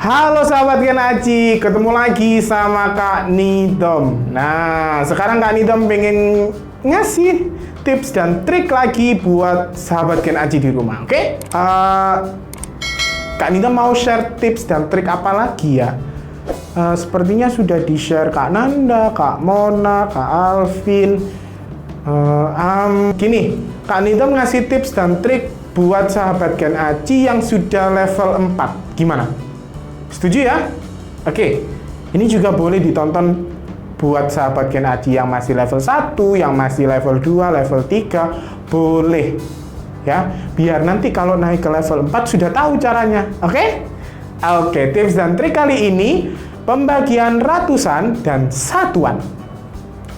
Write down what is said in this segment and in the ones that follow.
Halo sahabat Gen Aji, ketemu lagi sama Kak Nidom. Nah, sekarang Kak Nidom pengen ngasih tips dan trik lagi buat sahabat Gen Aji di rumah, oke? Kak Nidom mau share tips dan trik apa lagi ya? Sepertinya sudah di-share Kak Nanda, Kak Mona, Kak Alvin. Gini, Kak Nidom ngasih tips dan trik buat sahabat Gen Aji yang sudah level 4. Gimana? Setuju ya? Oke, ini juga boleh ditonton buat sahabat Gen Aji yang masih level 1, yang masih level 2, level 3, boleh. Ya, biar nanti kalau naik ke level 4 sudah tahu caranya. Oke? Oke, tips dan trik kali ini pembagian ratusan dan satuan.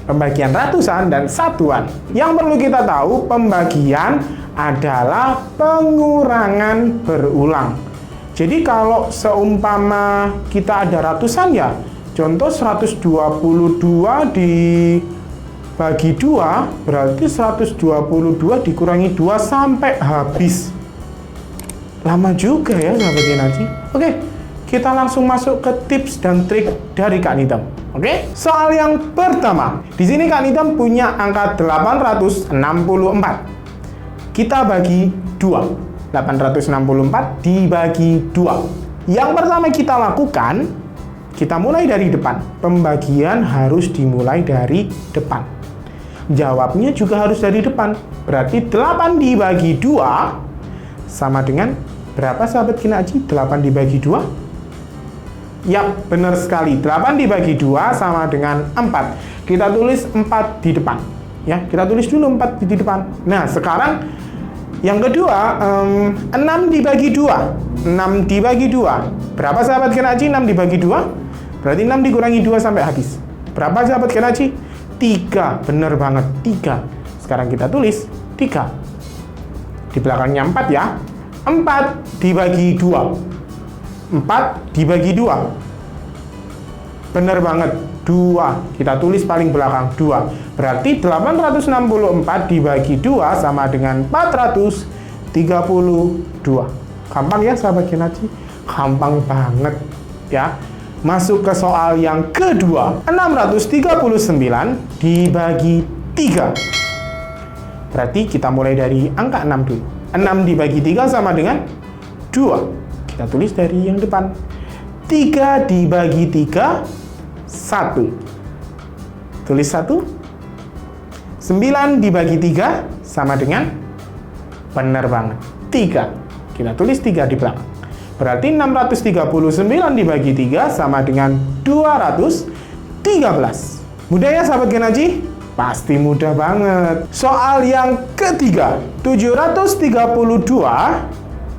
Pembagian ratusan dan satuan. Yang perlu kita tahu, pembagian adalah pengurangan berulang. Jadi kalau seumpama kita ada ratusan ya, contoh 122 dibagi 2, berarti 122 dikurangi 2 sampai habis. Lama juga ya sahabat Gen Aji. Oke, kita langsung masuk ke tips dan trik dari Kak Nidom. Oke, soal yang pertama. Di sini Kak Nidom punya angka 864. Kita bagi 2. 864 dibagi 2. Yang pertama kita lakukan, kita mulai dari depan. Pembagian harus dimulai dari depan. Jawabnya juga harus dari depan. Berarti 8 dibagi 2 sama dengan berapa sahabat Gen Aji? 8 dibagi 2? Yap, benar sekali. 8 dibagi 2 sama dengan 4. Kita tulis 4 di depan. Ya, kita tulis dulu 4 di depan. Nah, sekarang yang kedua, 6 dibagi 2. 6 dibagi 2. Berapa sahabat Gen Aji 6 dibagi 2? Berarti 6 dikurangi 2 sampai habis. Berapa sahabat Gen Aji? 3. Bener banget, 3. Sekarang kita tulis 3. Di belakangnya 4 ya. 4 dibagi 2. 4 dibagi 2. Bener banget, 2. Kita tulis paling belakang 2. Berarti 864 dibagi 2 sama dengan 432. Gampang ya sahabat Gen Aji? Gampang banget ya. Masuk ke soal yang kedua. 639 dibagi 3. Berarti kita mulai dari angka 6 dulu. 6 dibagi 3 sama dengan 2. Kita tulis dari yang depan. 3 dibagi 3, 1. Tulis 1. 9 dibagi 3 sama dengan, benar banget, 3. Kita tulis 3 di belakang. Berarti 639 dibagi 3 sama dengan 213. Mudah ya sahabat Gen Aji? Pasti mudah banget. Soal yang ketiga, 732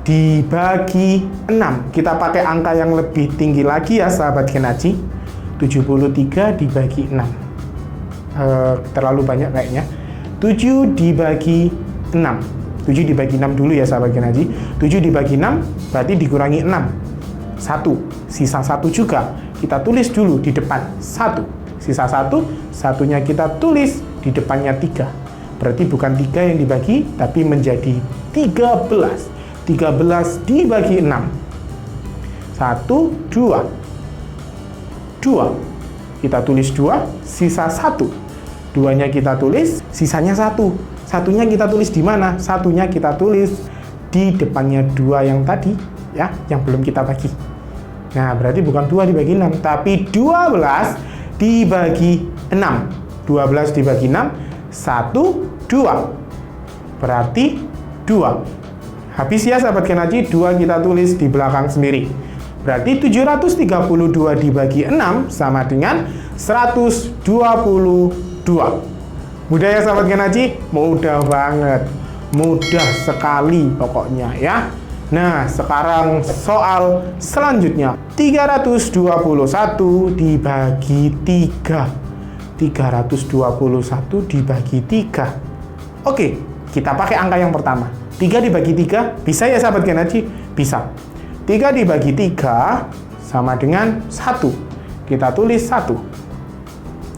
dibagi 6. Kita pakai angka yang lebih tinggi lagi ya sahabat Gen Aji. 73 dibagi 6. Terlalu banyak kayaknya. 7 dibagi 6. 7 dibagi 6 dulu ya sahabat Gen Aji. 7 dibagi 6 berarti dikurangi 6. 1. Sisa 1 juga. Kita tulis dulu di depan 1. Sisa 1, satunya kita tulis di depannya 3. Berarti bukan 3 yang dibagi, tapi menjadi 13. 13 dibagi 6. 1, 2. 2. Kita tulis 2, sisa 1. 2-nya kita tulis, sisanya 1. Satunya kita tulis di mana? Satunya kita tulis di depannya 2 yang tadi, ya, yang belum kita bagi. Nah, berarti bukan 2 dibagi 6, tapi 12 dibagi 6. 12 dibagi 6, 1, 2. Berarti 2. Habis ya sahabat Gen Aji, 2 kita tulis di belakang sendiri. Berarti 732 dibagi 6 sama dengan 122. Mudah ya sahabat Gen Aji? Mudah banget. Mudah sekali pokoknya ya. Nah, sekarang soal selanjutnya. 321 dibagi 3. 321 dibagi 3. Oke, kita pakai angka yang pertama. 3 dibagi 3, bisa ya sahabat Gen Aji? Bisa. 3 dibagi 3 sama dengan 1. Kita tulis 1.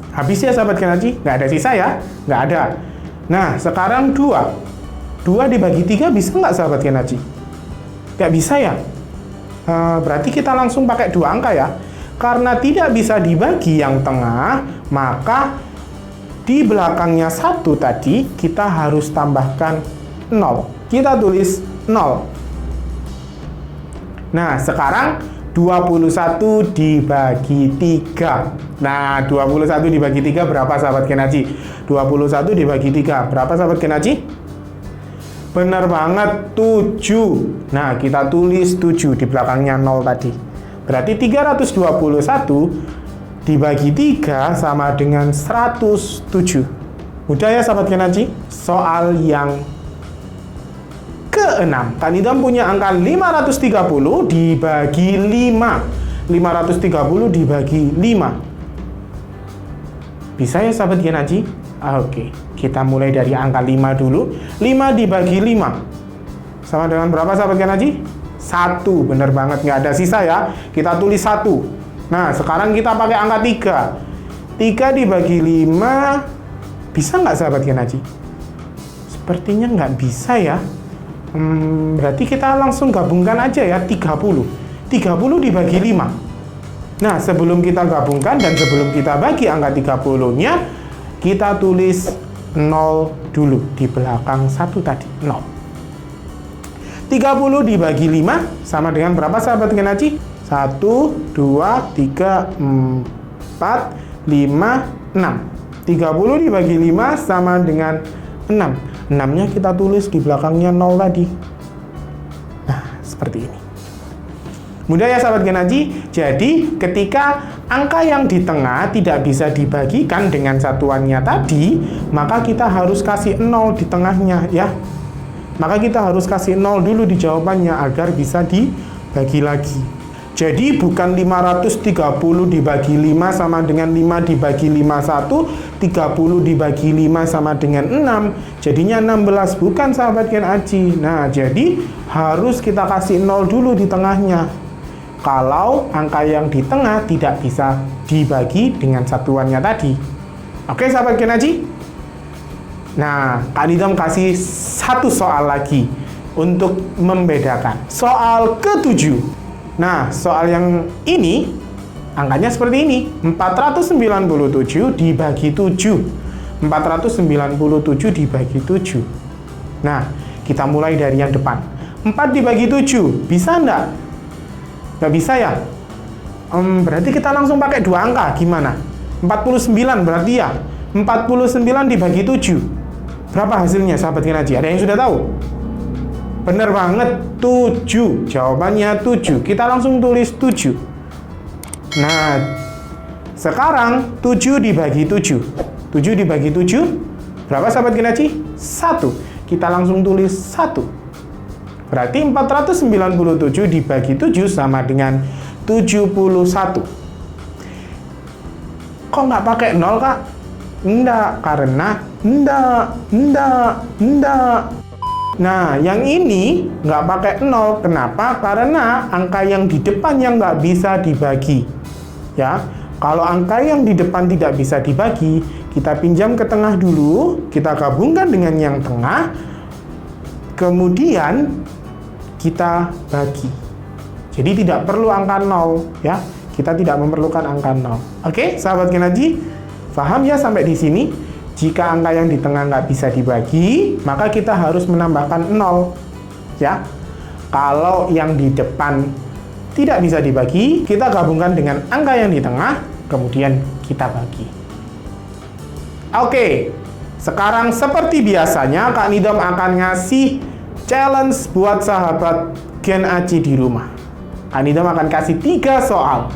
Habis ya sahabat Gen Aji? Nggak ada sisa ya? Nggak ada. Nah, sekarang 2. 2 dibagi 3 bisa nggak sahabat Gen Aji? Nggak bisa ya? Berarti kita langsung pakai dua angka ya. Karena tidak bisa dibagi yang tengah, maka di belakangnya 1 tadi kita harus tambahkan 0. Kita tulis 0. Nah, sekarang 21 dibagi 3. Nah, 21 dibagi 3 berapa sahabat Genaji? 21 dibagi 3 berapa sahabat Genaji? Benar banget, 7. Nah, kita tulis 7 di belakangnya 0 tadi. Berarti 321 dibagi 3 sama dengan 107. Mudah ya sahabat Genaji? Soal yang ke-6. Kak Nidam punya angka 530 dibagi 5. 530 dibagi 5. Bisa ya sahabat Genaji? Oke, kita mulai dari angka 5 dulu. 5 dibagi 5 sama dengan berapa sahabat Genaji? 1, bener banget, nggak ada sisa ya. Kita tulis 1. Nah, sekarang kita pakai angka 3. 3 dibagi 5, bisa nggak sahabat Genaji? Sepertinya nggak bisa ya. Berarti kita langsung gabungkan aja ya, 30. 30 dibagi 5. Nah, sebelum kita gabungkan dan sebelum kita bagi angka 30-nya, kita tulis 0 dulu di belakang 1 tadi, 0. 30 dibagi 5 sama dengan berapa sahabat Genaji? 1, 2, 3, 4, 5, 6. 30 dibagi 5 sama dengan 6. 6-nya kita tulis di belakangnya 0 tadi. Nah, seperti ini. Mudah ya sahabat Genaji? Jadi, ketika angka yang di tengah tidak bisa dibagikan dengan satuannya tadi, maka kita harus kasih 0 di tengahnya ya. Maka kita harus kasih 0 dulu di jawabannya agar bisa dibagi lagi. Jadi bukan 530 dibagi 5 sama dengan 5 dibagi 51, 30 dibagi 5 sama dengan 6, jadinya 16, bukan sahabat Genaji. Nah, jadi harus kita kasih 0 dulu di tengahnya. Kalau angka yang di tengah tidak bisa dibagi dengan satuannya tadi. Oke sahabat Genaji? Nah, Kak Nidam kasih satu soal lagi untuk membedakan. Soal ke-7. Nah, soal yang ini angkanya seperti ini. 497 dibagi 7. 497 dibagi 7. Nah, kita mulai dari yang depan. 4 dibagi 7, bisa enggak? Nggak bisa ya? Berarti kita langsung pakai dua angka, gimana? 49 berarti ya? 49 dibagi 7. Berapa hasilnya sahabat Genaji? Ada yang sudah tahu? Bener banget, 7. Jawabannya 7. Kita langsung tulis 7. Nah, sekarang 7 dibagi 7. 7 dibagi 7. Berapa sahabat Genaji? 1. Kita langsung tulis 1. Berarti 497 dibagi 7 sama dengan 71. Kok nggak pakai 0, Kak? Enggak, karena enggak. Nah, yang ini nggak pakai 0. Kenapa? Karena angka yang di depan yang nggak bisa dibagi. Ya, kalau angka yang di depan tidak bisa dibagi, kita pinjam ke tengah dulu, kita gabungkan dengan yang tengah, kemudian kita bagi. Jadi tidak perlu angka 0, ya. Kita tidak memerlukan angka 0. Oke, sahabat Genaji? Paham ya sampai di sini? Jika angka yang di tengah nggak bisa dibagi, maka kita harus menambahkan 0. Ya. Kalau yang di depan tidak bisa dibagi, kita gabungkan dengan angka yang di tengah, kemudian kita bagi. Oke, sekarang seperti biasanya, Kak Nidam akan ngasih challenge buat sahabat Genaji di rumah. Kak Nidam akan kasih 3 soal.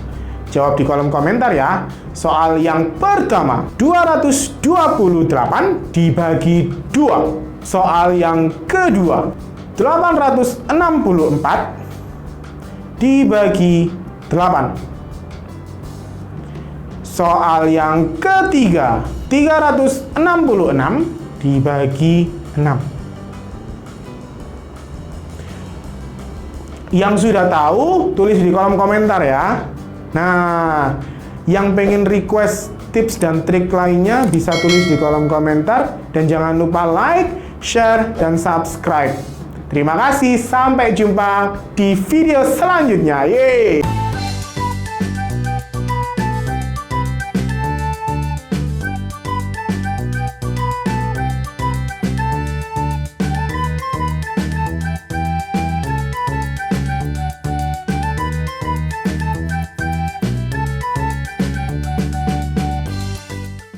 Jawab di kolom komentar ya. Soal yang pertama, 228 dibagi 2. Soal yang kedua, 864 dibagi 8. Soal yang ketiga, 366 dibagi 6. Yang sudah tahu, tulis di kolom komentar ya. Nah, yang pengen request tips dan trik lainnya bisa tulis di kolom komentar. Dan jangan lupa like, share, dan subscribe. Terima kasih, sampai jumpa di video selanjutnya. Yeay!